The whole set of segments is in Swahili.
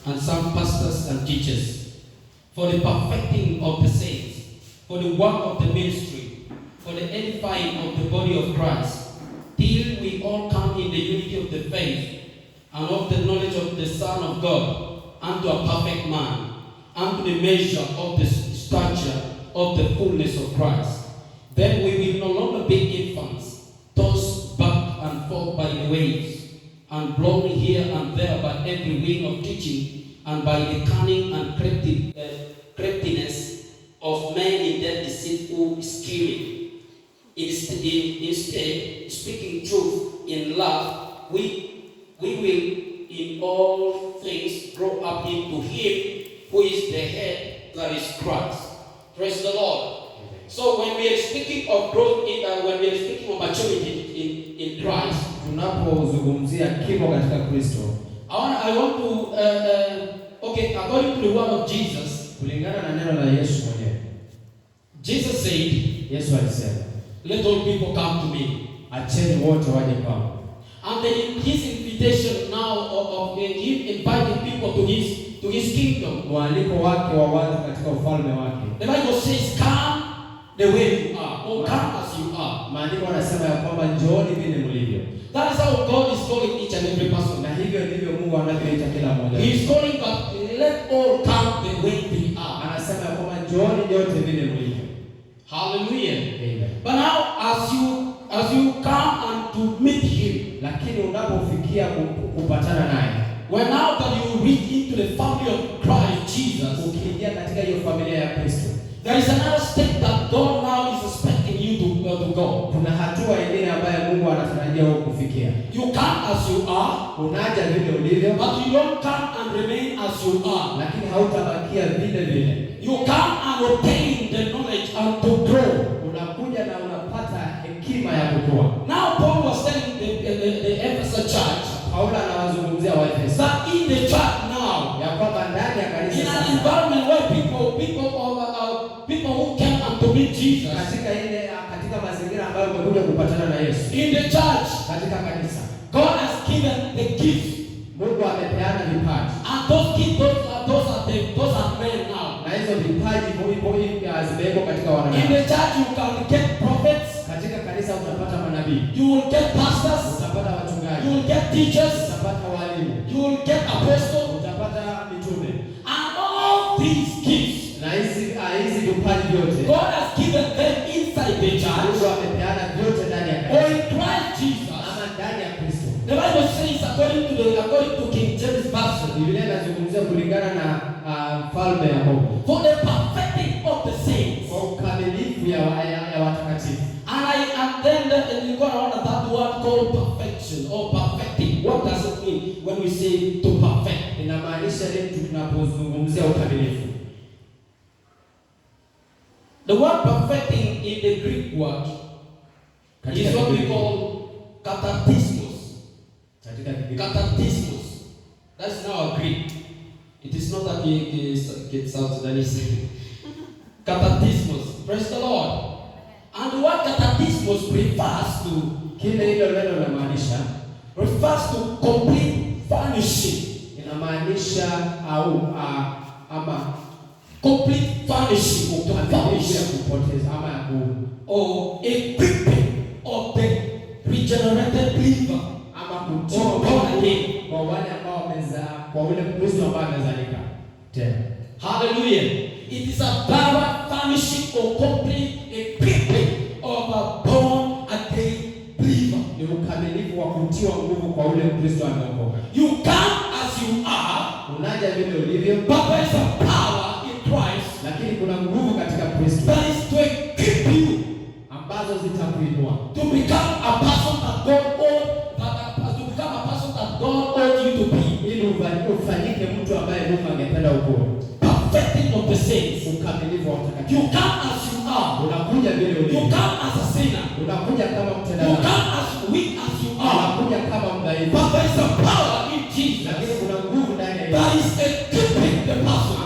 and some pastors and teachers, for the perfecting of the saints, for the work of the ministry, for the edifying of the body of Christ, till we all come in the unity of the faith and of the knowledge of the Son of God, unto a perfect man, unto the measure of the stature of the fullness of Christ. Then we will no longer be infants, tossed back and forth by the waves, and blown here and there by every wind of teaching, and by the cunning and craftiness of men in their deceitful scheming. Instead, speaking truth in love, we will in all things grow up into Him who is the head, that is Christ. Praise the Lord. So when we are speaking of growth, when we are speaking of maturity in Christ, tunapozungumzia kimo katika Kristo, I want to according to the word of Jesus, kulingana na neno la Yesu mwenyewe. Jesus said, Yesu alisema, let all people come to me. Acheni wote waje kwangu. And then his invitation now of him inviting people to his kingdom. Mwaliko wake wa watu katika ufalme wake. The Bible says, come the way you are, or come as you are. Maandiko yanasema ya kwamba njooni vile mlivyo. That is how God is calling each and every person. Na hivyo ndivyo Mungu anavyoita kila mmoja. He is calling, but let all come the way they are. Anasema ya kwamba njooni nyote vile mlivyo. Hallelujah. Amen. But now as you come and to meet Him, lakini unapofikia kupatana naye, when now that you reach into the family of Christ Jesus, ukiingia katika hiyo familia ya Kristo, there is another step that God now is expecting you to go. Kuna hatua nyingine ambayo Mungu anatarajia wewe kufikia. You come as you are, unaja vile ulivyo, but you don't come and remain as you are. Lakini hautabakia vile vile. You come and obtain the knowledge and to grow. Unakuja na unapata hekima ya kukua. Now Paul was telling the Ephesus church, Paulo anawazungumzia Waefeso, that in the church now, ya kwamba ndani ya kanisa, in an environment where people who came and to meet Jesus, katika mazingira ambayo umekuja kupatana na Yesu, in the church, katika kanisa, God has given the gifts. Mungu amepeana vipaji, and those are men now. Na hizo vipaji zimewekwa katika wanadamu. In the church you can get prophets. Katika kanisa utapata manabii. You will get pastors. Utapata wachungaji. You will get teachers. Utapata walimu. You will get apostles. Utapata mitume. And all these gifts, na hizi vipaji vyote, God has given them inside the church. Mungu amepeana vyote ndani ya kanisa. Or in Christ Jesus. Ama ndani ya Kristo. The Bible says according to King James Version, Biblia inazungumzia kulingana na mfalme Yakobo, for the perfecting of the saints, kwa ukamilifu ya watakatifu. And then you go on that word called perfection or perfecting. What does it mean when we say to perfect? Inamaanisha nini tunapozungumzia ukamilifu? The word perfecting in the Greek word is what we call katartismos. Katartismos. That's now a Greek. It is not that it sounds Sudanese. Katartismos. Praise the Lord. And the word katartismos refers to, refers to complete furnishing. Inamaanisha ama complete furnishing, to furnish or equipping of the regenerated believer, or born again. Hallelujah. It is a thorough furnishing or complete equipping of a born again believer. You come as you are, but there is a power in Christ that is to equip you to become a person that God owed you to be. Perfecting of the saints. You come as you are. You come as a sinner. You come as weak as you are. But there is a power in Jesus that is equipping the person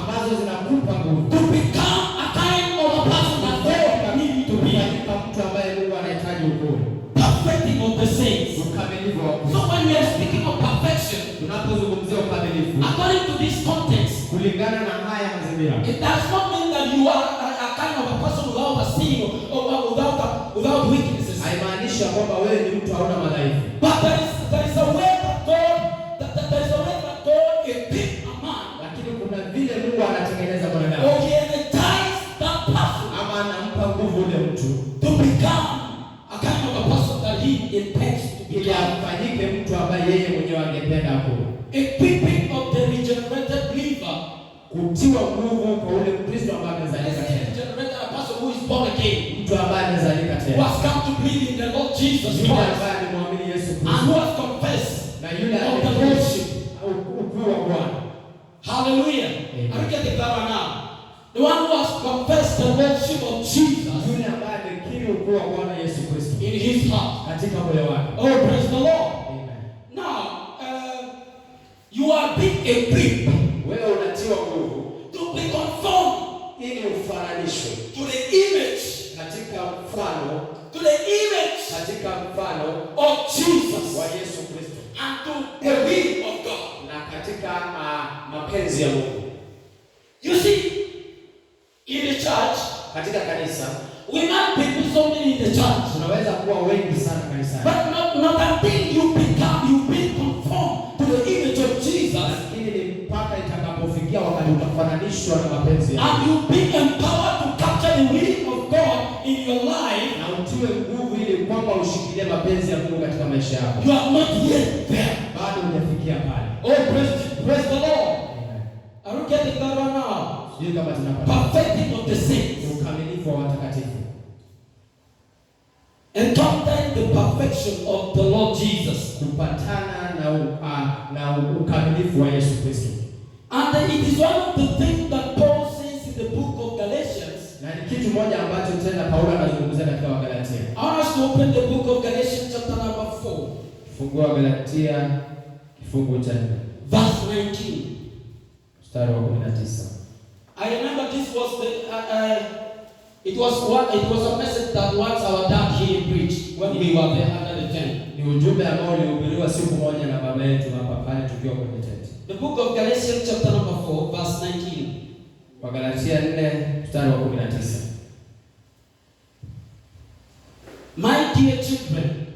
to become a kind of a person that God needs you to be. Perfecting of the saints. So when we are speaking of perfection, according to this context, kulingana na haya mazingira, it does not mean that you are a kind of a person without a sin or without weaknesses. haimaanishi kwamba wewe ni mtu hauna madhaifu. But there is a way that God equipped a man. Lakini kuna vile Mungu anatengeneza mwanadamu. Or he energized that person. Ama anampa nguvu ule mtu to become a kind of a person that he intends to be. ili afanyike mtu ambaye yeye mwenyewe angependa kuwa. Equipping of the regenerated believer. Kutiwa nguvu kwa ule Mkristo ambaye amezalika tena. Regenerated, a person who is born again. Mtu ambaye amezalika tena. Who has come to believe in the Lord Jesus Christ. Yule ambaye amemwamini Yesu Kristo. And who has confessed na yule of the Lordship. Ukuu wa Bwana. Hallelujah. Are you getting that right now? The one who has confessed the Lordship of Jesus. Yule ambaye amekiri ukuu wa Bwana Yesu Kristo. In his heart. Katika moyo wake. Oh, praise the Lord. Amen. Now, you are being equipped. Wewe unatiwa nguvu. To be conformed. Ili ufananishwe. To the image. Katika mfano. To the image. Katika mfano. Of Jesus. Wa Yesu Kristo. And to the will of God. Na katika mapenzi ya Mungu. You see, in the church, katika kanisa, we might be so many in the church. Tunaweza kuwa wengi sana kanisani. But not until you be conformed to the image of Jesus. Lakini ni mpaka itakapofikia wakati utafananishwa na mapenzi ya Mungu. And you be empowered to capture the will of God in your life. Na utiwe nguvu ili kwamba ushikilie mapenzi ya Mungu katika maisha yako. You are not yet there. Bado hujafikia pale. Oh, praise the Lord. Are you getting that right now? Sijui kama tunapata. Perfecting of the saints. Ukamilifu wa watakatifu. Encountering the perfection of the Lord Jesus. Kupatana na ukamilifu wa Yesu Kristo. And it is one of the things that Paul says in the book of Galatians. Na ni kitu moja ambacho tena Paulo anazungumzia katika Wagalatia. I want us to open the book of Galatians chapter number 4. Fungua Galatia kifungu cha 4. Verse 19. Mstari wa 19. I remember this was it was a message that once our dad here preached when we were there under the tent. Ni ujumbe ambao ulihubiriwa siku moja na baba yetu hapa pale tukiwa kwenye tent. The book of Galatians chapter number 4 verse 19. Wagalatia 4 mstari wa 19. My dear children,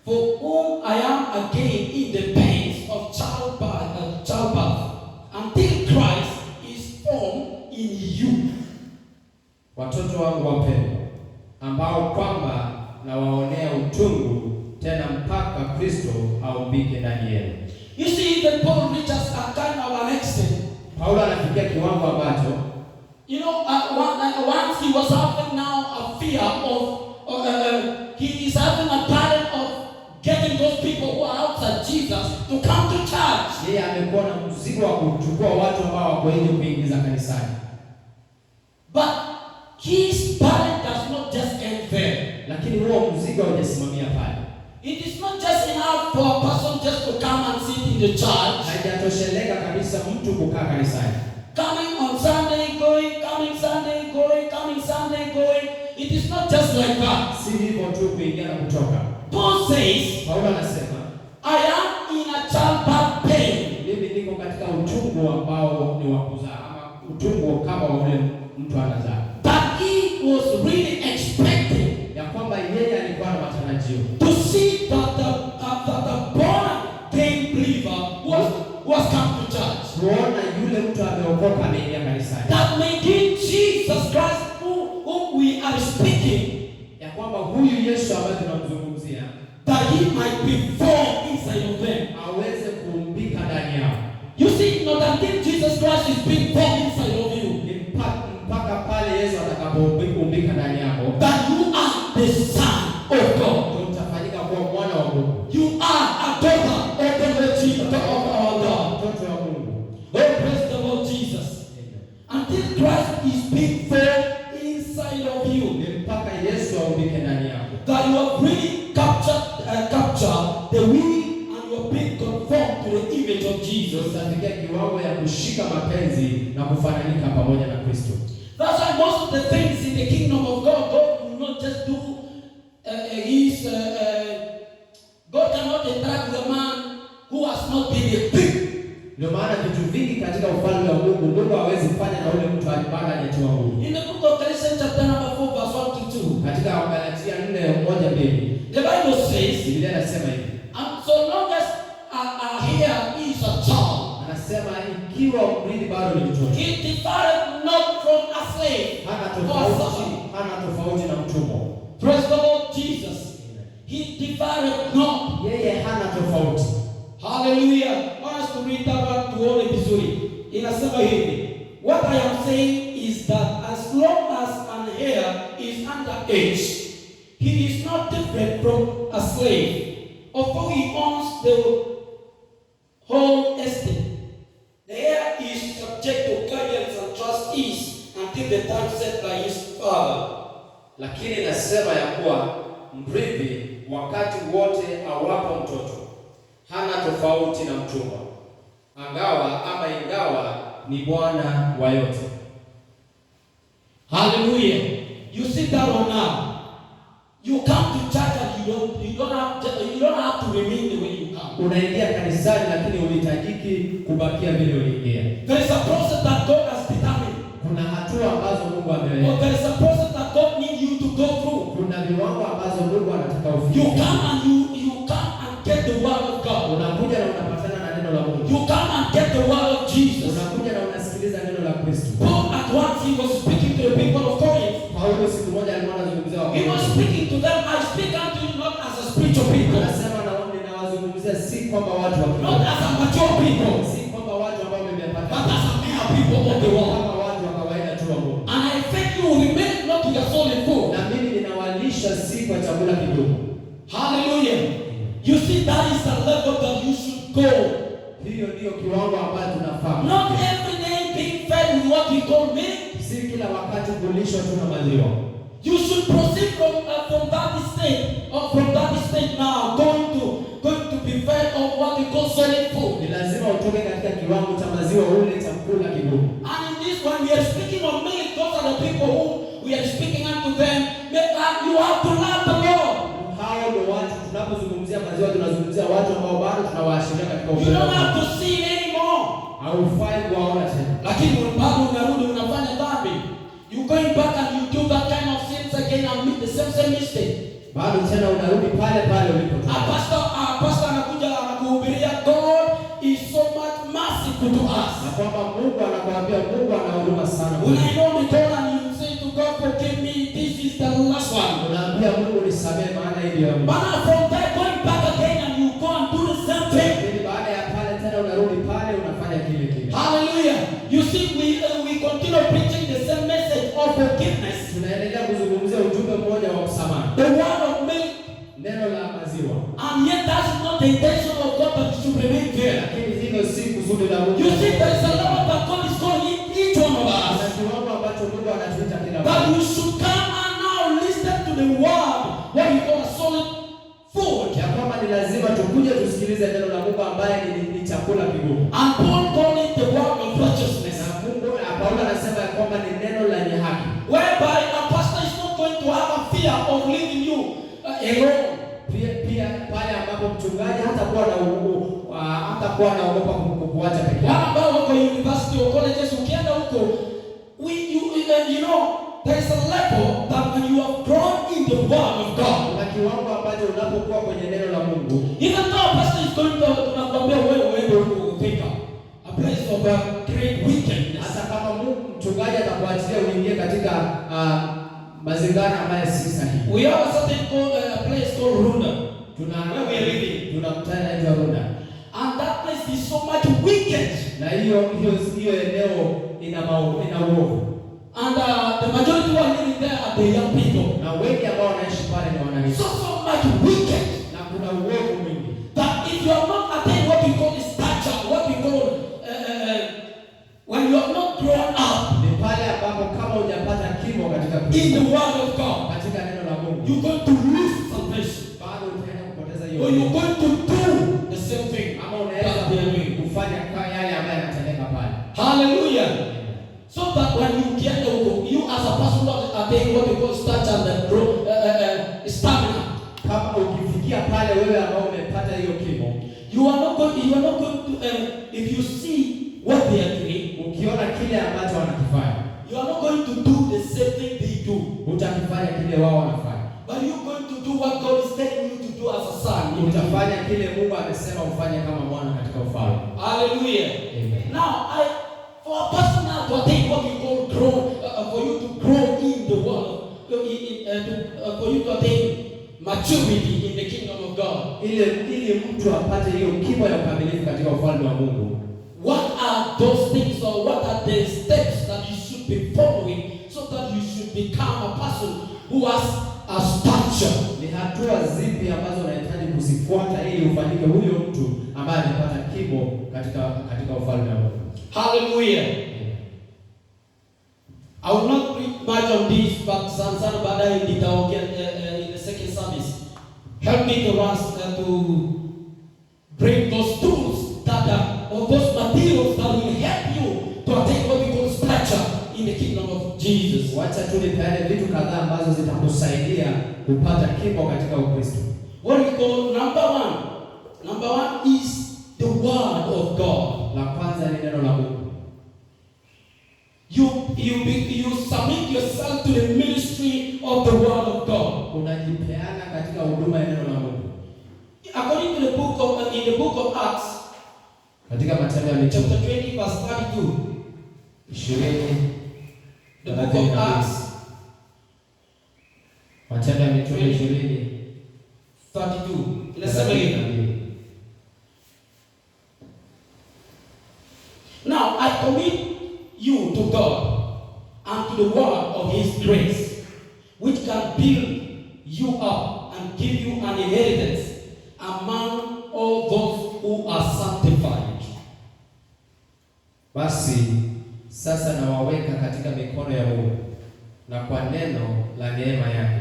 for whom I am again in the pains of childbirth, until Christ is formed in you. Watoto wangu wapendwa, ambao kwamba nawaonea utungu tena mpaka Kristo aumbike ndani yenu. You see, the Paul reaches a kind of an extent. Paulo anafikia kiwango ambacho, you know, once he was having now a fear of, he is having a burden of getting those people who are outside Jesus to come to church. Yeye amekuwa na mzigo wa kuchukua watu ambao wako nje kuingiza kanisani. But his burden does not just end there. Lakini huo mzigo haujasimamia pale. It is not just enough for a person just to come and sit in the church. Haijatosheleka kabisa mtu kukaa kanisani. Coming on Sunday, going, coming Sunday, going, coming Sunday, going. It is not just like that. Si hivyo tu kuingia na kutoka. Paul says, Paulo anasema, I am in a childbirth pain. Mimi niko katika utungu ambao ni wa kuzaa, ama utungu kama ule mtu anazaa. That he was really expecting, ya kwamba yeye alikuwa na matarajio to see that the born again believer was come to church. kuona yule mtu ameokoka ameingia kanisani. That making Jesus Christ whom we are speaking, ya kwamba huyu Yesu ambaye tunamzungumzia, that he might be formed inside of them, aweze kuumbika ndani yao. You see, not until Jesus Christ is being formed inside of you, Ni mpaka pale Yesu atakapokuumbika ndani yako, that you are the son of God. utafanyika kuwa mwana wa Mungu. You are a daughter of the Lord Jesus, of our God. Mtoto wa Mungu. Oh, praise the Lord Jesus. Until Christ is being formed inside of you, Ni mpaka Yesu aumbike ndani yako, that you have really captured the will and you are being conformed to the image of Jesus. utafikia kiwango ya kushika mapenzi na kufananika pamoja na Kristo. That's why most of the things in the kingdom of God, God will not just do God cannot interact with a man who has not been equipped. Ndio maana vitu vingi katika ufalme wa Mungu, Mungu hawezi kufanya na ule mtu baada hajatiwa nguvu. In the book of Galatians chapter number 4 verse 1 to 2. Katika Galatia 4:1-2. The Bible says, Biblia inasema hivi. and so long as here is a child, Anasema ikiwa mrithi bado ni mtoto, he differeth not from a slave. hana tofauti na mtumwa. Praise the Lord Jesus. He differeth not. Yeye hana tofauti. Hallelujah. I want us to read that one tuone vizuri. Inasema hivi. What I am saying is that as long as an heir is under age, he is not different from a slave. Although he owns the whole estate, the heir is subject to guardians and trustees until the time set by his father. Lakini nasema ya kuwa mrithi wakati wote awapo mtoto hana tofauti na mtumwa, ingawa ni bwana wa yote. Hallelujah. You sit down now. You come to church and you don't have to remain the way you come. Unaingia kanisani lakini unahitajiki kubakia vile uliingia. There is a process that God has determined. Kuna hatua ambazo Mungu Or ameweka. there is a process that God needs you to go through. Kuna viwango ambazo Mungu anataka You ufike. come and you come and get the word of God. Unakuja na unapatana na neno la Mungu. You come and get the word of Jesus. Unakuja na unasikiliza neno la Kristo. Paul at once he was speaking to the people of Corinth. Paulo siku moja alikuwa anazungumzia He Wakorintho. was speaking to them. I speak unto you not as a spiritual people, Anasema ninawazungumzia si kwamba watu wa not as a mature people, si kwamba watu ambao wamepata, but as a mere people of the world. kama watu wa kawaida tu wa Mungu. And I think you will remain not to your solid food. Na mimi ninawalisha si kwa chakula kidogo. Hallelujah. You see, that is the level that you should go. Hiyo ndio kiwango ambacho tunafaa. Not every day being fed with what we call milk. Si kila wakati kulishwa tu na maziwa. You should proceed from that state, or from that state now, going to be fed on what we call solid food. Ni lazima utoke katika kiwango cha maziwa ule chakula kidogo. And in this one, we are speaking of milk. Those are the people who we are speaking unto them. You have to love the Lord. Hao ndio watu tunapozungumzia maziwa, tunazungumzia watu ambao bado tunawaashiria katika You upendo. don't have to see it anymore. Haufai kuwaona tena. Lakini bado unarudi unafanya dhambi. You going back and you do that kind of sins again and make the same mistake. Bado tena unarudi pale pale ulipotoka. Pastor anakuja anakuhubiria God is so much merciful to us. Na kwamba Mungu anakuambia Mungu ana huruma sana. Unainua mikono and you say to God, forgive me, this is the last one. Unaambia Mungu nisamehe maana hii ndio. But from there going back again and you go and do the same thing. Baada ya pale tena unarudi pale unafanya kile kile. Hallelujah. You see, we continue preaching the same message of forgiveness. Tunaendelea kuzungumzia ujumbe mmoja wa msamaha. The word of milk. Neno la maziwa. And yet that's not the intention of God that you should remain there. Lakini hilo si kusudi la Mungu. You see, there is a level that God is calling each one of us. Kuna kiwango ambacho Mungu anatuita kila That mtu. we should come and now listen to the word, what we call a solid food. Ya kwamba ni lazima tukuje tusikilize neno la Mungu ambaye ni chakula kigumu. And Paul called it the word of righteousness. Na Mungu Paulo anasema ya kwamba ni neno lenye haki. Whereby a pastor is not going to have a fear of leaving you alone. Pia pale ambapo mchungaji hatakuwa anaogopa kukuacha peke yake. Wale ambao wako university or colleges ukienda huko, you know, there is a level that when you have grown in the word of God. Kuna kiwango ambacho unapokuwa kwenye neno la Mungu. Even though a pastor is going to tunakwambia wewe uende huko upika a place of a great wickedness. Hata kama mchungaji atakuachilia uingie katika mazingira ambayo si sahihi. We have a certain place called Runda. Where we are living. Tuna mtaa inaitwa Runda. And that place is so much wicked. Na hiyo eneo ina uovu. And the majority who are living there are the young people. Na wengi ambao wanaishi pale ni wanawake. So much wicked. Na kuna uovu mwingi. That if you have not attained what we call stature, what we call when you have not grown up, ni pale ambapo kama hujapata kimo katika in the word of God, katika neno la Mungu, you're going to lose salvation. bado utaenda kupoteza hiyo. Or you're going to do the same thing. Ama unaweza kufanya yale ambayo yanatendeka pale. Hallelujah. So that when you get you as a person not attain what we call stature and stamina. Kama ukifikia pale wewe ambao umepata hiyo kimo, you are not going to if you see ukiona kile ambacho wanakifanya, you are not going to do the same thing they do. Utakifanya kile wao wanafanya. But you're going to do what God is telling you to do as a son. Utafanya kile Mungu amesema ufanye kama mwana katika ufalme. Hallelujah. Amen. Now, for a person now to attain what we call grow, for you to grow in the world, for you to attain maturity in the kingdom of God. Ili mtu apate hiyo kimo ya ukamilifu katika ufalme wa Mungu. What are those things, or what are the steps that you should be following so that you should become a person who has a stature? Ni hatua zipi ambazo unahitaji kuzifuata ili ufanyike huyo mtu ambaye anapata kimo katika ufalme wa Mungu? Hallelujah. I will not preach much on this, but sana baadaye nitaongea in the second service. Help me to bring those tools that are, or those materials that will help you to attain what we call stature in the kingdom of Jesus. Wacha tu nipeane vitu kadhaa ambazo zitakusaidia kupata kimo katika Ukristo. What we call number one is the word of God. La kwanza ni neno la Mungu. You submit yourself to the ministry of the word of God. Unajipeana katika huduma ya neno la Mungu. According to the book of Acts, katika Matendo ya Mitume chapter 20 verse 32. 20. The book of Acts, Matendo ya Mitume 20. 32. Inasema hivi. Now I commit you to God and to the word of His grace, which can build you up and give you an inheritance among all those who are sanctified. Basi sasa nawaweka katika mikono ya Mungu na kwa neno la neema yake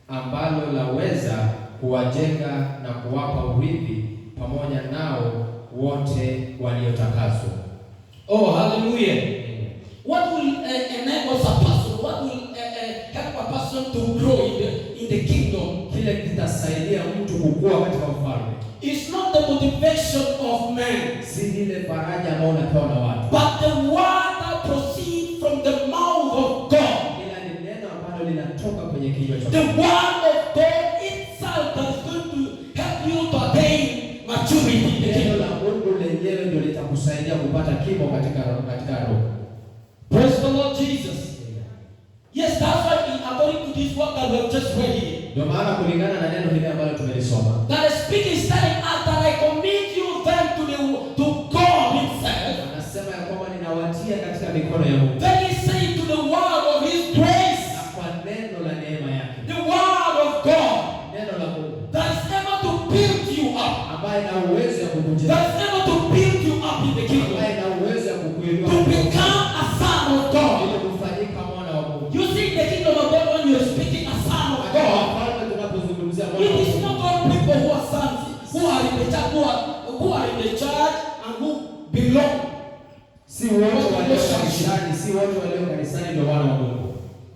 ambalo laweza kuwajenga na kuwapa urithi pamoja nao wote waliotakaswa. Oh, hallelujah. What will enable a person, what will help a person to grow in the kingdom? Kile kitasaidia mtu kukua katika ufalme. It's not the motivation of man, si ile faraja ambayo unapewa na watu, but the word that proceeds from the mouth of God. ila ni neno ambalo linatoka kwenye kinywa cha The word of God itself that is going to help you to attain maturity in the neno kingdom. la Mungu lenyewe ndio litakusaidia kupata kimo katika roho. Praise the Lord Jesus. Yes, that's why according to this word that we have just read here, ndio maana kulingana na neno hili ambalo tumelisoma, that the Spirit is telling us that I commit you then to God Himself. anasema ya kwamba ninawatia katika mikono ya Mungu. Then He said to the word of His grace, Na kwa neno la neema yake, the word of God neno la Mungu that is able to build you up, ambaye na uwezo wa kukujenga, that is able to build you up in the kingdom, ambaye na uwezo wa kukuinua to become a son of God. ili kufanyika mwana wa Mungu. You see, in the kingdom of God, when you are speaking a son of Katika God, ufalme tunapozungumzia mwana wa it is Mungu, not all people who are sons, who are in the church, who are in the church and who belong. si wote walio kanisani, si wote walio kanisani ndio wana wa Mungu,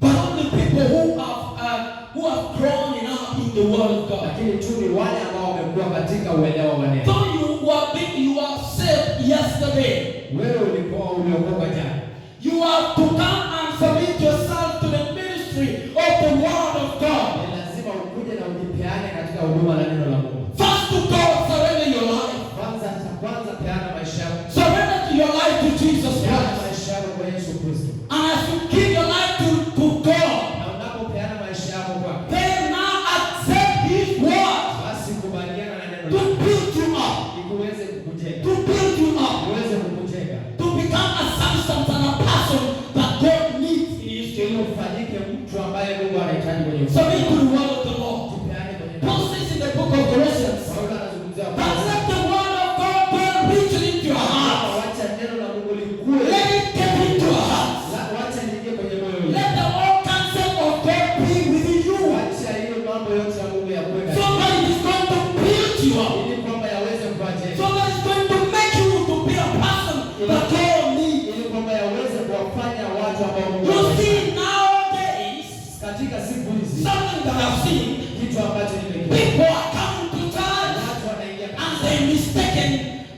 But only people who have grown enough in the word of God. lakini tu ni wale ambao wamekuwa katika uelewa wa neno. Though you were saved yesterday, Wewe uliokoka jana, you have to come and submit yourself to the ministry of the word of God. ni lazima ukuje na ujipeane katika huduma la neno la Mungu. First to God, surrender your life. Kwanza peana maisha yako. Surrender to your life to Jesus Peana Christ. maisha yako kwa Yesu Kristo. And as you give your life to God, Na unapopeana maisha yako kwake, then now accept His word basi kubaliana na neno to lake build you up, ili kuweze kukujenga, to build you up, kuweze kukujenga, to become a substance and a person that God needs in His ili kingdom. ufanyike mtu ambaye Mungu anahitaji kwenye Submit to ufalme. the word of the Lord. Jipeane kwenye Paul neno. says in the book of Colossians, Paulo anazungumzia that let the word of God dwell richly into your heart. wacha neno la Mungu likue. Let it get into your heart. Wacha liingie kwenye moyo wako. Let the whole counsel of God be within you, Wacha hiyo mambo yote ya Mungu yakuwe so that it is going to build you up, ili kwamba yaweze kuwajenga, so that it's going to make you to be a person that God needs. ili kwamba yaweze kuwafanya watu ambao Mungu You anataka. see, nowadays, Katika siku hizi something that I've seen, kitu ambacho nimekiona, people are coming to church watu wanaingia and kanisani, they mistaken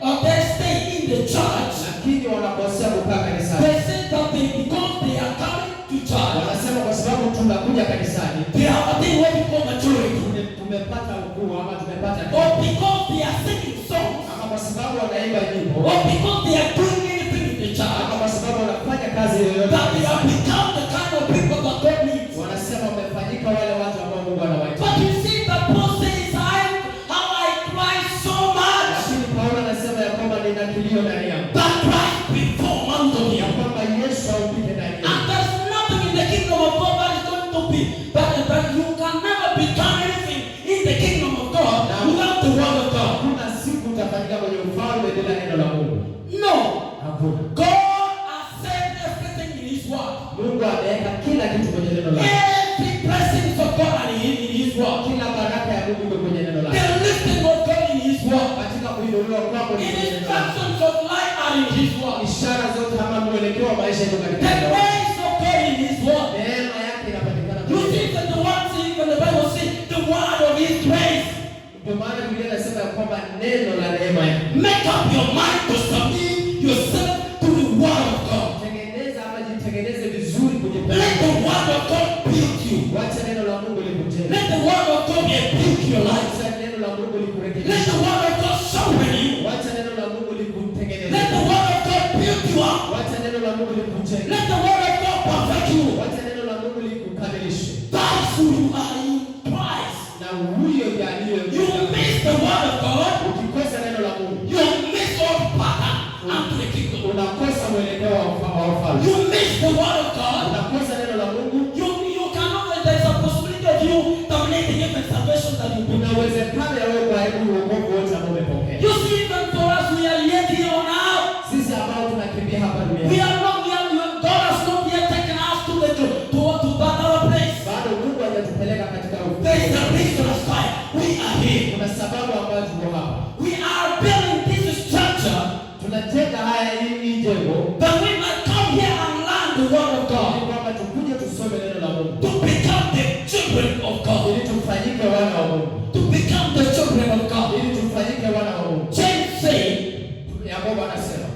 or they stay in the church lakini wanakosa tunakosea kukaa kanisani. They say that because they are coming to church, Wanasema kwa sababu tunakuja kanisani, they have attained what we call maturity. Tumepata ukuu ama tumepata Or because they are singing songs. ama kwa sababu wanaimba nyimbo. Or because they are doing anything in the church. Ama kwa sababu wanafanya kazi yoyote. That they have become the kind of people that God needs. Wanasema wamefanyika wale watu ambao Mungu anawaita. But you see that Paul says, how I cry so much. Lakini Paulo anasema ya kwamba nina kilio ndani yangu. That Christ be formed unto Ya me. kwamba Yesu aupike ndani yangu. And there's nothing in the kingdom of God that is going to be, that you can never become anything in the kingdom of God without the word of God. Hakuna siku utafanyika kwenye ufalme bila neno la Mungu. No. Hakuna. God has said everything in His word. Mungu ameweka kila kitu kwenye neno lake. Every blessings of God are in His word. Kila baraka ya Mungu iko kwenye neno lake. The lifting of God in His word. Katika kuinuliwa kwako ni kwenye neno lake. Instructions of life are in His word. Ishara zote ama mwelekeo wa maisha iko katika The neno lake. grace of God in His word. Neema yake inapatikana You kwenye see that the one thing when the Bible says the word of His grace. Ndio maana Biblia inasema kwamba neno la neema yake. Make up your mind to submit yourself to the word of God. Tengeneza ama jitengeneze vizuri kwenye Let the word of God build you. Wacha neno la Mungu likujenge. Let the word of God build your life. Wacha neno la Mungu Let likurekebishe. the word of God sharpen you. Wacha neno la Mungu likutengeneze. Let the word of God build you up. Wacha neno la Mungu likujenge. Let the word of God perfect you. Wacha neno la Mungu likukamilishe. That's who you are in Christ. Na huyo ndiye aliye. You miss the word of God. Ukikosa neno la Mungu, You miss all pattern unto the kingdom. unakosa mwelekeo wa ufalme. You miss the word of God. Unakosa neno la Mungu. You cannot. There is a possibility of you terminating even salvation that you believe. Unawezekana ya wewe kuharibu wokovu wote ambao umepokea. You see, even for us, we are yet here on earth. Sisi ambao tunakimbia hapa We duniani, are not. God has not yet taken us to that other place. bado Mungu hajatupeleka katika There is a ufalme. reason as why we are here. Kuna sababu ambayo tuko hapa. We are building this structure Tunajenga haya hii jengo that we might come here and learn the word of ili God, kwamba tukuje tusome neno la Mungu, to become the children of God, ili tufanyike wana wa Mungu, to become the children of God. ili tufanyike wana wa Mungu. James said, Yakobo anasema,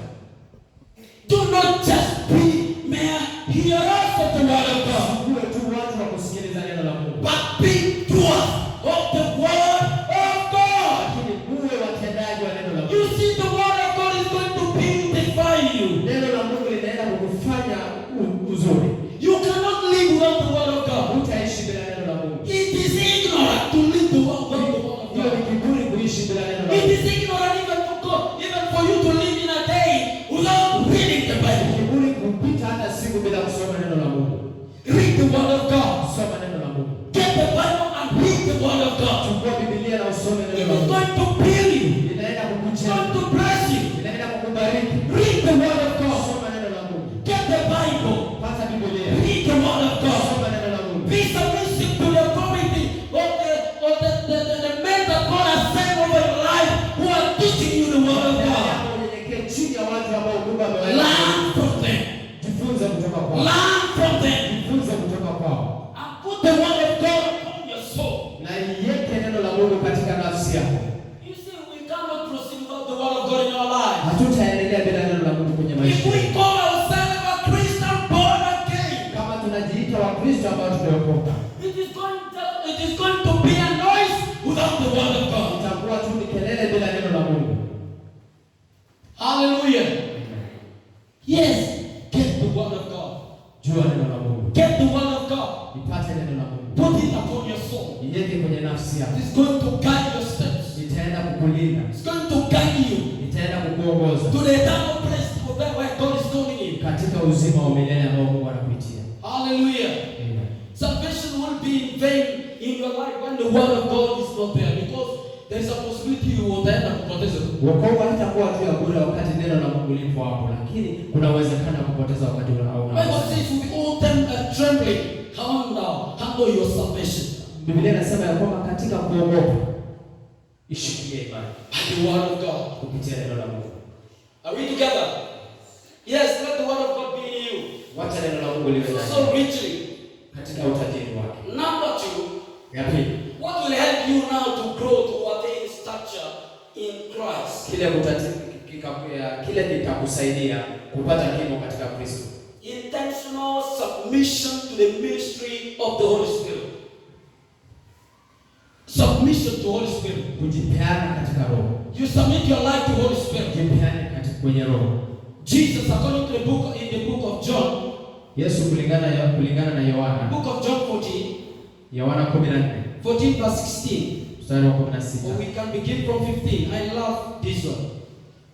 do not just be mere hearers of the word of God, tuwe tu watu wa kusikiliza neno la Mungu, but be doers of the word of God. lakini uwe watendaji wa neno la Mungu. You see, the word of God is going to beautify you. Neno la Mungu linaenda kukufanya uzuri. You cannot live without the word of God. Hutaishi bila neno la Mungu. It is ignorant to live without the word of Hiyo God. ni kiburi kuishi bila neno la It Mungu. is ignorant even for you to live in a day without reading the Bible. Kiburi kupita hata siku bila kusoma neno la Mungu. Read the word of God. Soma neno la Mungu. Get the Bible and read the word of God. Chukua Biblia na usome It neno la is Mungu. going to build you. Inaenda It's kukujenga. going to bless you. Inaenda kukubariki. Read the word of God. Soma neno la Mungu. Get the Bible. Pata Biblia. Read the word of God. Soma neno la Mungu. Be submissive to the authority of the men that God has sent over your life who are teaching you the word of God. Unyenyekee chini ya watu ambao Mungu amewaweka. Learn from them. Jifunze kutoka kwao. Learn from them. Jifunze kutoka kwao. And put the word of God upon your soul. Na iweke neno la Mungu katika nafsi yako. You see, we cannot proceed without the word of God in our lives. Hatutaendelea bila neno la Mungu kwenye If maisha. we call ourselves a Christian born again, Kama tunajiita Wakristo ambao tumeokoka, it is going to be a noise without the word of God. itakuwa tu ni kelele bila neno la Mungu. Hallelujah. Yes, get the word of God. Jua neno la Mungu. Get the word of God. Ipate neno la Mungu. Put it upon your soul. Iweke kwenye nafsi yako. It's going to guide your steps. Itaenda kukulinda. It's going to guide you Itaenda kukuongoza to the eternal place where God is calling you. katika uzima wa milele ambao Mungu anakuitia. Hallelujah. Amen. Salvation will be in vain in your life when the word of God is not there, because there is a possibility you will end up protesting. Wokovu haitakuwa tu ya bure wakati neno la Mungu lipo hapo, lakini kuna uwezekano wa kupoteza wakati Bible unao. says we all them trembling. Handle your salvation. Biblia inasema ya kwamba katika kuogopa ishikilie imani By the word of God. kupitia neno la Mungu. Are we together? Yes, let the word of God be in you. Wacha neno la Mungu liwe ndani So richly. katika utajiri wake. Number 2. Ya pili, What will help you now to grow to attain stature in Christ? kile kile kitakusaidia kupata kimo katika Kristo. Intentional submission to the ministry of the Holy Spirit. Submission to Holy Spirit. Kujipeana katika Roho. You submit your life to Holy Spirit. Kujipeana katika kwenye Roho. Jesus, according to the book, in the book of John, Yesu kulingana na Yohana. Book of John 14. Yohana 14. 14 verse 16. Mstari wa 16. Or we can begin from 15. I love this one.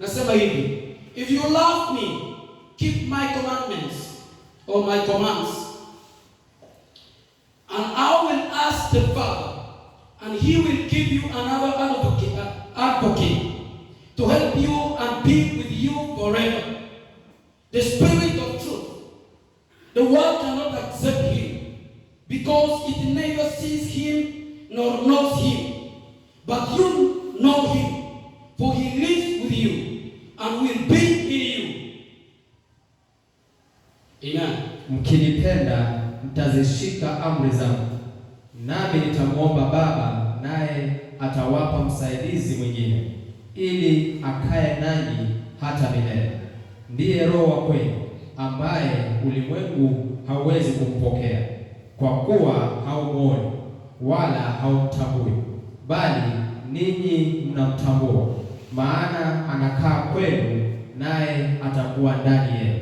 Nasema hivi, if you love me, keep my commandments or my commands. And I will ask the Father, and he will give you another advocate to help you and be with you forever. The Spirit of truth. The world cannot accept him because it neither sees him nor knows him. But you know him, for he lives with you and will be in you. Amen. Mkinipenda mtazishika amri zangu, nami nitamwomba Baba, naye atawapa msaidizi mwingine, ili akae nanyi hata milele. Ndiye Roho wa kweli, ambaye ulimwengu hauwezi kumpokea, kwa kuwa haumuoni wala haumtambui, bali ninyi mnamtambua, maana anakaa kwenu, naye atakuwa ndani yenu.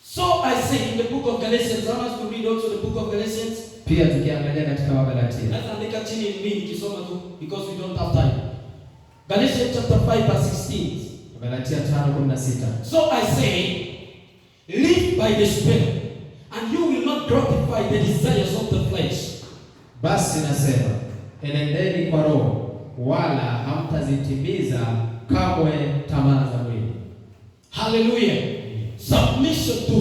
So I say in the book of Galatians, I want us to read also the book of Galatians. Pia tukiangalia katika Wagalatia. Let's andika chini mimi nikisoma tu because we don't have time. Galatians chapter 5 verse 16. Galatia 5:16. So I say, live by the Spirit, and you will not gratify the desires of the flesh. Basi nasema, enendeni kwa Roho, wala hamtazitimiza kamwe tamaa za mwili. Hallelujah. Submission to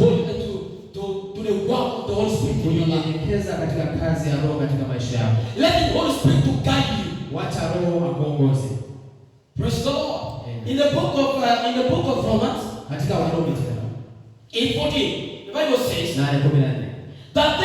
the work of the Holy Spirit in your life. Kunyenyekeza katika kazi ya Roho katika maisha yako. Let the Holy Spirit to guide you. Wacha Roho akuongoze. Praise the Lord. In the book of Romans, katika Warumi tena 8:14, the Bible says 8:14, that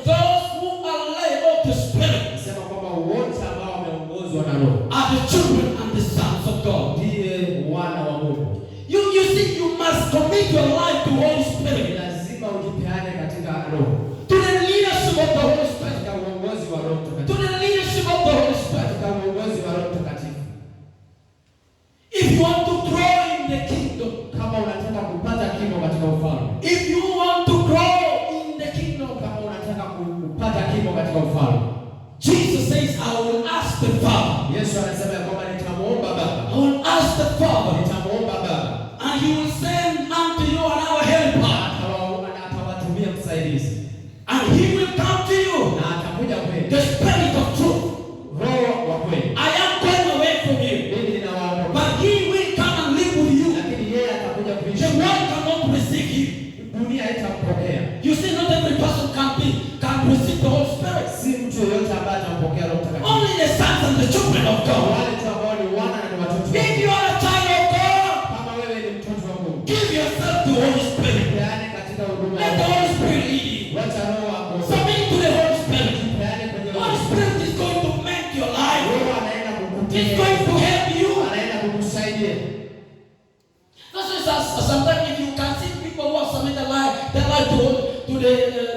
those who are led of the Spirit, nasema kwamba wote ambao wameongozwa na Roho are the children and the sons of God. Ndiye wana wa Mungu. You see, you must commit your life to Holy Spirit. Lazima ujipeane katika Roho. To the leadership of the Holy Spirit. Katika uongozi wa Roho Mtakatifu. To the leadership of the Holy Spirit. Katika uongozi wa Roho Mtakatifu. If you want to grow in the kingdom, kama unataka kupata kimo katika ufalme. If you want to grow in the kingdom, kama unataka kupata kimo katika ufalme. Jesus says, I will ask the Father. Yesu anasema kwamba nitamuomba Baba. I will ask the Father. Nitamuomba Baba. And he will send unto you another helper. Atawatumia msaidizi. And he will come to you. Na atakuja kwenu. The Spirit of truth. Roho wa kweli. I am going away from you. Mimi ninawaondoka. But he will come and live with you. Lakini yeye atakuja kuishi. The world cannot receive him. Dunia haitampokea. You see, not every person can receive the Holy Spirit. Si mtu yeyote ambaye atampokea Roho Mtakatifu. Only the sons and the children of God. Wale tu ambao ni wana na ni watoto. If you are a child of God, kama wewe ni mtoto wa Mungu, give yourself to the Holy Spirit. yaani katika huduma Let the Holy Spirit lead you. wacha Roho wako. Submit to the Holy Spirit. Yaani kwenye The Holy Spirit is going to make your life. Roho anaenda kukutia. He's going to help you. Anaenda kukusaidia. That's why sometimes if you can see people who have submitted their life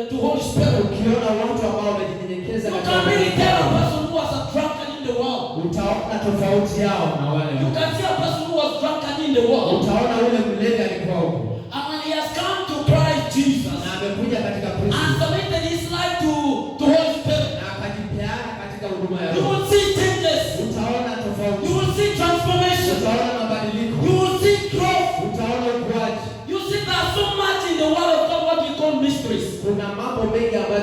to Holy Spirit, Ukiona watu ambao wamejinyenyekeza you katika can really tell a Mungu, person who was a drunkard in the world. utaona tofauti yao na wale You can see a person who was drunkard in the world. utaona ule mlevi alikuwa huko And when he has come to Christ Jesus na amekuja katika and Kristo submitted his life to Holy Spirit, na akajipeana katika huduma ya you Roho, will see changes. utaona tofauti, You will see transformation. utaona mabadiliko, You will see growth. utaona ukuaji. You see there's so much in the Word of God what we call mysteries. Kuna mambo mengi ambayo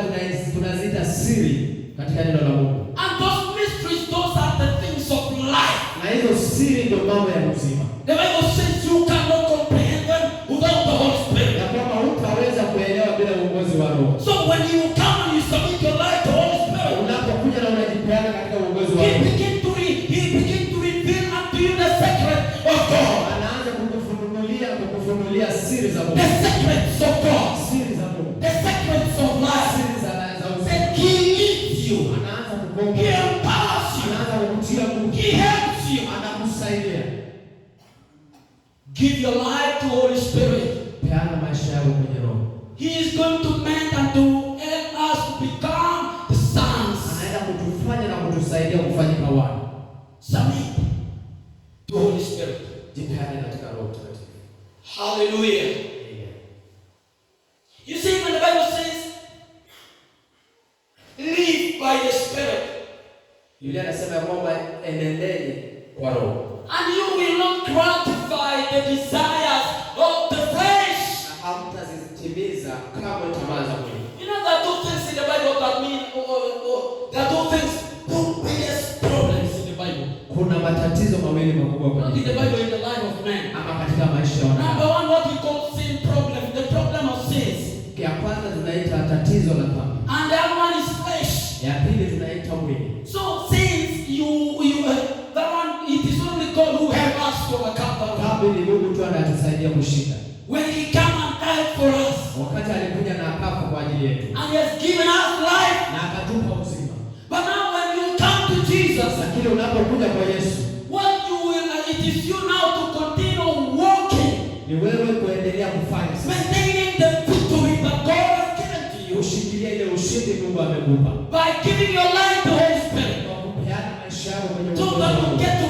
tunaziita siri katika neno la Mungu, And those mysteries, those are the things of life. na hizo siri ndio mambo ya uzima, The Bible says you cannot comprehend them without the Holy Spirit. na kwamba hutaweza kuelewa bila uongozi wa Roho. So when you come and you submit your life to Holy Spirit, Unapokuja na unajipeana katika uongozi wa He Roho, begin to reveal unto you the secret of God. anaanza kukufunulia siri za Mungu, The secrets of God. siri za Mungu, The secrets of life. siri za uzima. Then He leads you. Anaanza He kukuongoza, empowers you. anaanza kukutia nguvu, He helps you. anakusaidia. your life to Holy Spirit. Peana maisha yako kwenye Roho. He is going to make and to help us to become the sons. Anaenda kutufanya na kutusaidia kufanyika wana. Submit to Holy Spirit. Jipeane katika Roho Mtakatifu. Hallelujah. Amen. You see, when the Bible says, live by the Spirit. Biblia inasema ya kwamba enendeni kwa Roho. And you will not gratify the desires of the flesh. Na hamtazitimiza kama tamaa za mwili. You know, there are two things in the Bible that mean, there are two things, two biggest problems in the Bible. Kuna matatizo mawili makubwa Not kwenye in the Bible, in the life of man. ama katika maisha ya wanadamu. Number one, what we call sin problem, the problem of sins. Ya kwanza tunaita tatizo la dhambi. And the other one is flesh. Ya pili tunaita mwili. So since that one, it is only God who helps us to overcome that one. Dhambi ni Mungu tu anatusaidia kushinda. When He came and died for us, Wakati alikuja na akafa kwa ajili yetu and He has given us life. na akatupa uzima. But now when you come to Jesus, Lakini unapokuja kwa Yesu, what you will, it is you now to continue walking, ni wewe kuendelea kufanya sasa. maintaining the victory that God has given to you Ushikilie ile ushindi Mungu amekupa. by giving your life to Holy Spirit. Kwa kupeana maisha yako kwenye So Mungu. that you get to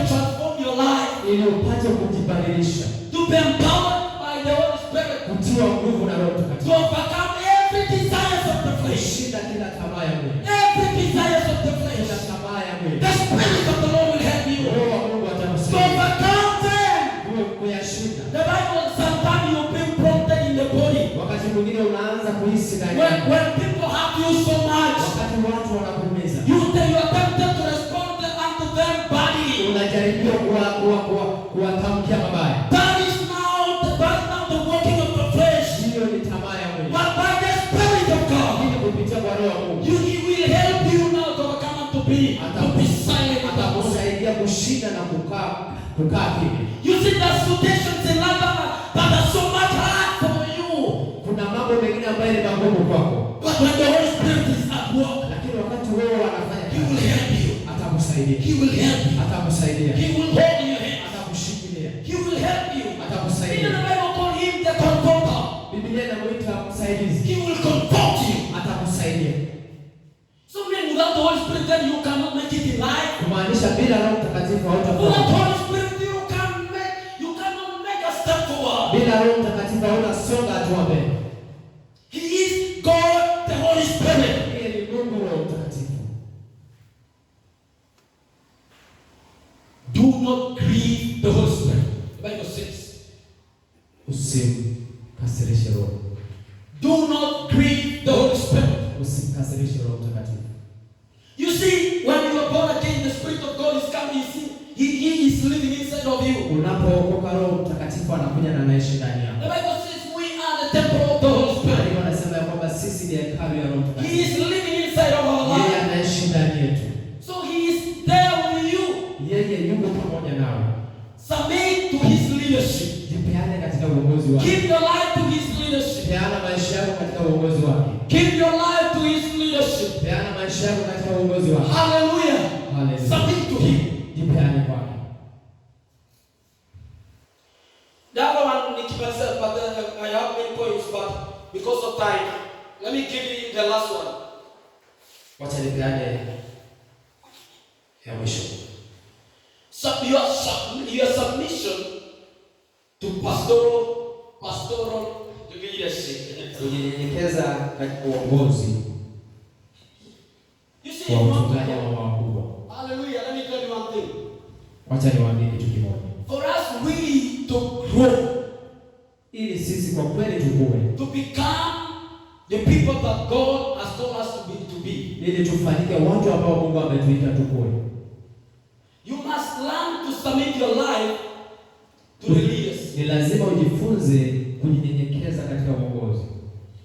transform your life, Ili upate kujibadilisha. to be empowered by the Holy Spirit, Kutiwa nguvu na Roho to Mtakatifu. overcome every desires of the flesh. Kushinda kila tamaa ya mwili. Every desires of the flesh. Kila tamaa ya mwili. The Spirit of the Lord will help you Roho wa Mungu to atakusaidia overcome them. kuyashinda. The Bible, sometimes you've been prompted in the body. Wakati mwingine unaanza kuhisi ndani When yako. people hurt you so much, Wakati watu wanakuumiza. you are tempted to respond unto them body. Unajaribiwa kuwatamkia mabaya. That is now the working of the flesh. Hiyo ni tamaa ya mwili. But by the Spirit of God, Lakini kupitia kwa Roho wa Mungu He will help you now to overcome and to be silent. atakusaidia kushinda na kukaa kimya. You see, there's situations in life that are so much hard for you. Kuna mambo mengine ambayo ni magumu kwako. But when the Holy Spirit is at work, Lakini wakati wewe anafanya He will help you. atakusaidia. He will help you. Atakusaidia. He will hold your hand. Atakushikilia. He will help you. Atakusaidia. Even the Bible call Him the comforter. Biblia inamuita msaidizi. He will comfort you. Atakusaidia. So meaning without the Holy Spirit, then you cannot make it in life. Kumaanisha bila Roho Mtakatifu Without the hautakuwa. Holy Spirit, you cannot make a step forward. Bila Roho Mtakatifu hautasonga hatua mbele. He is God, the Holy Spirit. Yeye ni Mungu Roho Mtakatifu. Do not grieve the Holy Spirit. The Bible says, Usimkasirishe Roho. do not grieve the Holy Spirit. Usimkasirishe Roho Mtakatifu. You see, when you are born again, the Spirit of God is coming. He is living inside of you. Unapookoka Roho Mtakatifu anakuja na anaishi ndani The yako. Bible says we are the temple of the Holy Spirit. Biblia inasema ya kwamba sisi ni hekalu ya Roho He Mtakatifu. is living inside of our Yeye life. anaishi ndani yetu. So He is there with you. Yeye yuko pamoja nawe. Submit to His leadership. Jipeane katika uongozi wake. Give your life to His leadership. Peana maisha yako katika uongozi wake. Give your life to His leadership. Peana maisha yako katika uongozi wake. Hallelujah. Hallelujah. Submit to Him. Jipeane kwake. The other one, nikimaliza, but I have many points, but because of time, let me give you the last one. Wacha nipeane ya mwisho. Your submission to pastoral leadership. Kujinyenyekeza katika uongozi You see, wa mchungaji wa wakubwa. hallelujah. Let me tell you one thing. Wacha niwaambie kitu kimoja. For us really to grow, Ili sisi kwa kweli tukue, to become the people that God has told us to be. ili tufanyike watu ambao Mungu ametuita tukue, You must learn to submit your life to the leaders. ni lazima ujifunze kujinyenyekeza katika uongozi.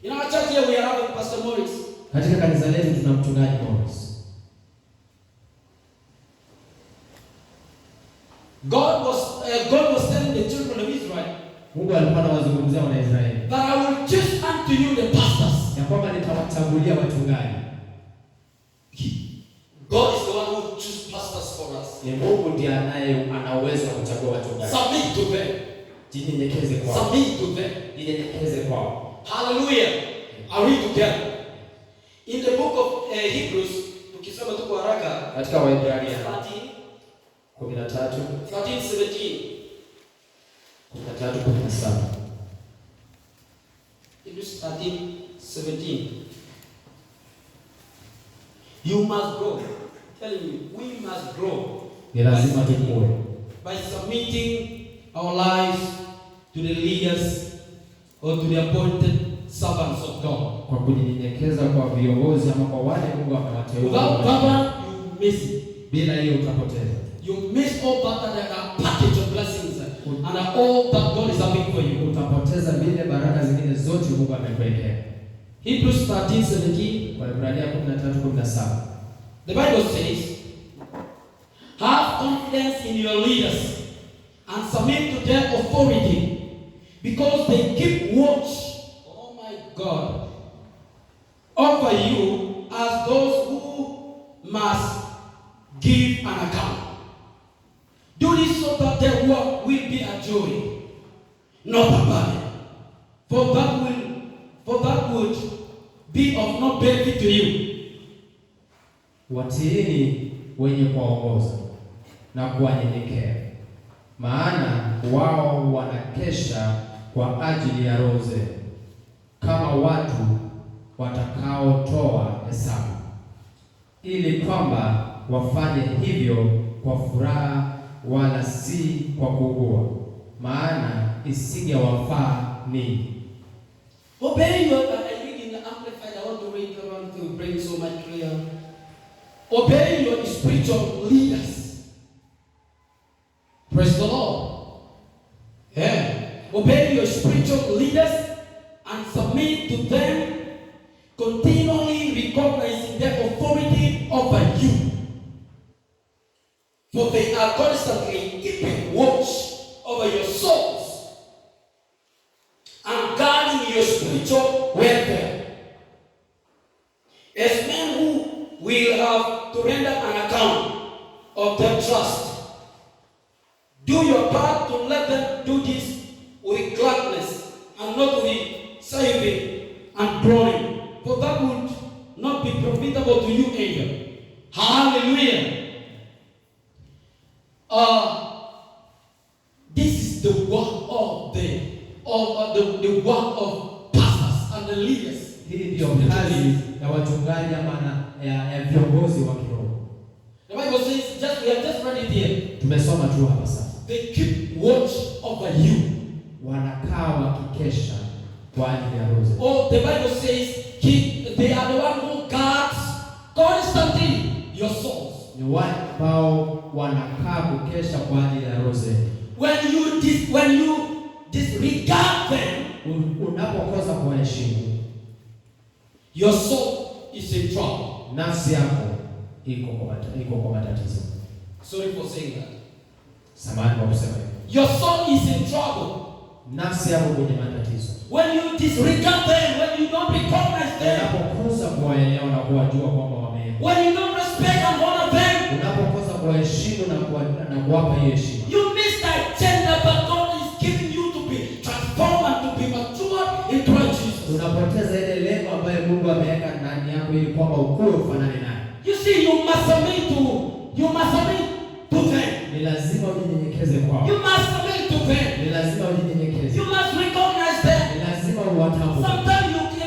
In our church here we are having Pastor Morris. Katika kanisa letu tuna mchungaji Morris. God was telling the children of Israel Mungu alikuwa anawazungumzia Wanaisraeli that I will choose unto you the pastors. ya kwamba nitawachagulia wachungaji. God is the one who chooses pastors for us. Ni Mungu ndiye ana uwezo wa kuchagua wachungaji. Submit to them. Jinyenyekeze kwao. Submit to them. Jinyenyekeze kwao. Hallelujah. Are we together? In the book of Hebrews, tukisoma tu kwa haraka katika Waebrania 13:17. 13:17. Hebrews 13:17. You must grow. Telling you, we must grow. Ni lazima tukue. By submitting our lives to the leaders or to the appointed servants of God. Kwa kujinyenyekeza kwa viongozi ama kwa wale Mungu amewateua. Without that, you miss it. Bila hiyo utapoteza. You miss all that package of blessings and all that God is having for you. Utapoteza vile baraka zingine zote Mungu amekuwekea. Hebrews 13:17. Waebrania 13:17. The Bible says, have confidence in your leaders and submit to their authority, because they keep watch, oh my God, over you as those who must give an account. Do this so that their work will be a joy, not a burden. For that would be of no benefit to you. Watiini wenye kuwaongoza na kuwanyenyekea, maana wao wanakesha kwa ajili ya roho zenu, kama watu watakaotoa hesabu, ili kwamba wafanye hivyo kwa furaha, wala si kwa kuugua, maana isingewafaa ninyi. Obey your, I read in the Amplified, I want to read around to bring so much clear. Obey your spiritual leaders. Praise the Lord. Yeah. Obey your spiritual leaders and submit to them, continually recognizing their authority over you. For they are constantly keeping watch over your souls and guarding your spiritual welfare. As men who will have to render an account of their trust, do your part to let them do this with gladness and not with saving and groaning, for that would not be profitable to you either. Hallelujah. This is the work of the work of pastors and the leaders. Hii ndio kazi ya wachungaji ama ya viongozi wa kiroho. The Bible says, we have just read it here. Tumesoma tu hapa sasa. They keep watch over you. Wanakaa wakikesha kwa ajili ya roho zenu. Oh, the Bible says they are the one who guards constantly your souls. Ni wale ambao wanakaa kukesha kwa ajili ya roho zenu. When you disregard them, unapokosa kuheshimu, your soul is in trouble. Nafsi yako iko kwa matatizo. Sorry for saying that. Samahani kwa kusema hivyo. Your soul is in trouble. Nafsi yako kwenye matatizo. When you disregard them, when you don't recognize them, unapokosa kuwaelewa na kuwajua kwamba wameenda, when you don't respect and honor them, unapokosa kuwaheshimu na kuwapa hiyo heshima, you miss the agenda that God is giving you to be transformed and to be mature in Christ Jesus. Unapoteza ile lengo ambayo Mungu ameweka ndani yako ili kwamba ukue ufanane naye. You see, you must submit to them. Ni lazima ujinyenyekeze kwao. You must submit to them. Ni lazima ujinyenyekeze. You must recognize them. Ni lazima uwatambue. Sometimes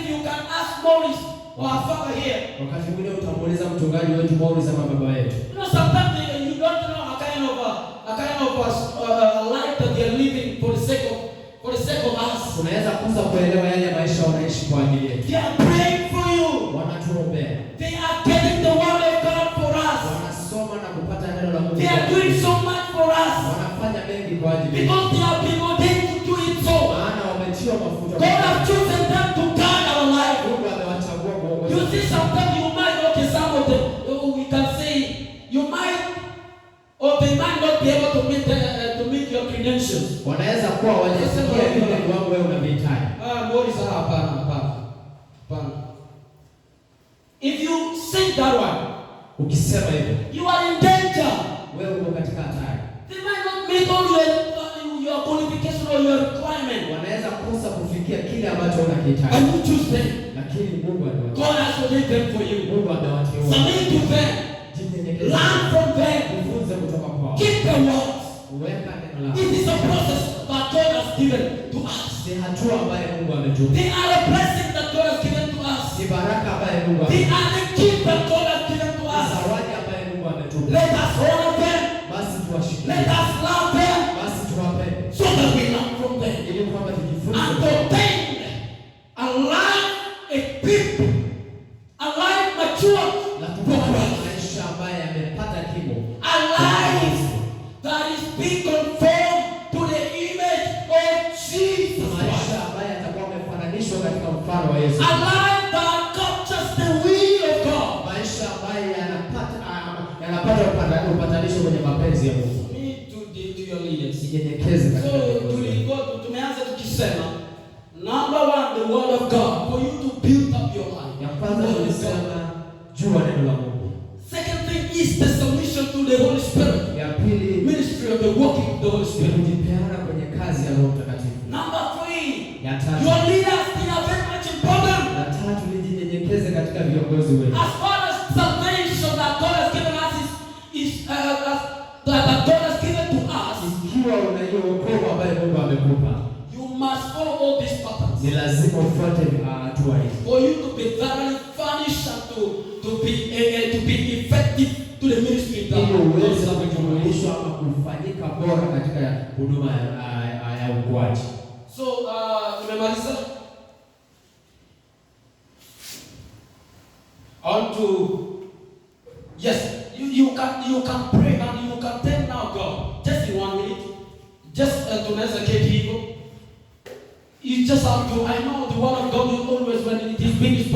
you can ask Morris or our father here. Wakati mwingine utamuuliza mchungaji wetu Morris ama baba yetu. You know, sometimes you don't know a kind of life that they are living for the sake of us. Unaweza kuanza kuelewa yale maisha wanaishi kwa ajili yetu. They are praying for you. Wanatuombea. They are getting the word of God for us. Wanasoma na kupata neno la Mungu. They are doing so much for us. Wanafanya mengi kwa ajili yetu. Because they have been ordained to do it so. Maana wametiwa mafuta. God has chosen them to guide our life. Mungu amewachagua kuongoza. You see, sometimes you might, okay, some of them, we can say, you might, or they might not be able to meet your credentials. Wanaweza kuwa wajisikia vile wangu wewe unavihitaji. Morris, hapana. If you say that one, ukisema hivyo, you are in danger. Wewe uko kufikia kile ambacho But unakihitaji. you choose them. Lakini Mungu anawateua. God has ordained them for you. Mungu amewateua. Submit to them. Jinyenyekeze. Learn from them. Jifunze kutoka kwao. Keep the words. Weka neno lako. It is a process that God has given to us. Ni hatua ambayo Mungu ametupa. They are a blessing that God has given to us. Ni baraka ambayo Mungu They ametupa. are the gift that God has given to us. Zawadi ambayo Mungu ametupa. Let us honor them. Basi tuwashikilie. Let us love them. Basi tuwapende. So that we learn from them. Ili kwamba tujifunze. And obtain alive, equipped, alive, mature, Na tupate maisha ambayo yamepata kimo. alive, that is being conformed to the image of Jesus Maisha Christ. ambayo yatakuwa yamefananishwa katika mfano wa Yesu. Alive that captures the will of God. Maisha ambayo yanapata upatanisho kwenye mapenzi ya Mungu. Me to your leaders. Sinyenyekeze katika So tumeanza tukisema number one, the word of God, for you to build up your life. ya kwanza tulisema jua neno la Mungu. Second thing is the submission to the Holy Spirit. Ya pili, Ministry of the working of the Holy Spirit. kujipeana kwenye kazi ya Roho Mtakatifu. Number three, Ya tatu, your leaders, they are very much important. na tatu nijinyenyekeze katika viongozi wetu. As far as salvation that God has given us that God has given to us, Ikiwa una hiyo wokovu ambayo Mungu amekupa, you must follow all these patterns. ni lazima ufuate hatua hizi. For you to be thoroughly furnished and to be effective to the ministry that Ili God uweze has given you. kujumulishwa ama kufanyika bora katika huduma ya ukuaji. So, tumemaliza. On to, yes, you can pray and you can tell now God, just in 1 minute, just tunaweza keti hivyo. You just have to, I know the word of God is always when it is being